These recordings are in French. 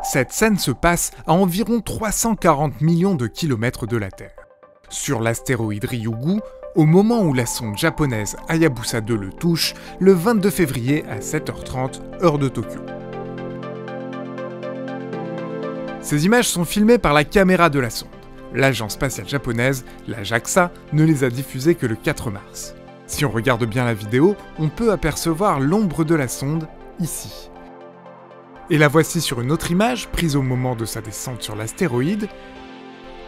Cette scène se passe à environ 340 millions de kilomètres de la Terre. Sur l'astéroïde Ryugu, au moment où la sonde japonaise Hayabusa 2 le touche, le 22 février à 7h30, heure de Tokyo. Ces images sont filmées par la caméra de la sonde. L'agence spatiale japonaise, la JAXA, ne les a diffusées que le 4 mars. Si on regarde bien la vidéo, on peut apercevoir l'ombre de la sonde, ici. Et la voici sur une autre image, prise au moment de sa descente sur l'astéroïde,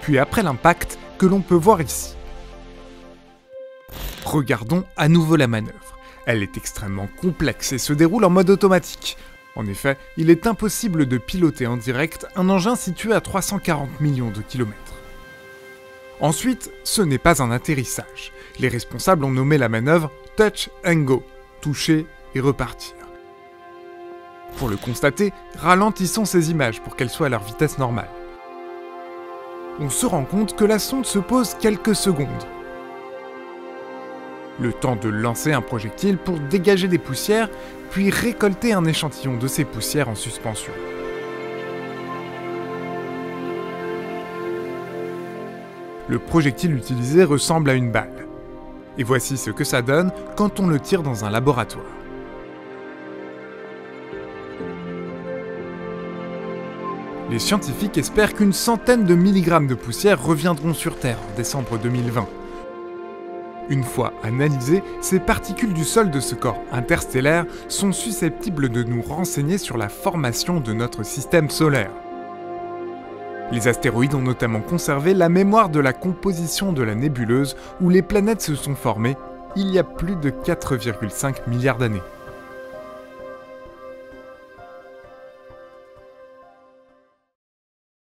puis après l'impact, que l'on peut voir ici. Regardons à nouveau la manœuvre. Elle est extrêmement complexe et se déroule en mode automatique. En effet, il est impossible de piloter en direct un engin situé à 340 millions de kilomètres. Ensuite, ce n'est pas un atterrissage. Les responsables ont nommé la manœuvre « Touch and Go », toucher et repartir. Pour le constater, ralentissons ces images pour qu'elles soient à leur vitesse normale. On se rend compte que la sonde se pose quelques secondes. Le temps de lancer un projectile pour dégager des poussières, puis récolter un échantillon de ces poussières en suspension. Le projectile utilisé ressemble à une balle. Et voici ce que ça donne quand on le tire dans un laboratoire. Les scientifiques espèrent qu'une centaine de milligrammes de poussière reviendront sur Terre en décembre 2020. Une fois analysées, ces particules du sol de ce corps interstellaire sont susceptibles de nous renseigner sur la formation de notre système solaire. Les astéroïdes ont notamment conservé la mémoire de la composition de la nébuleuse où les planètes se sont formées il y a plus de 4,5 milliards d'années.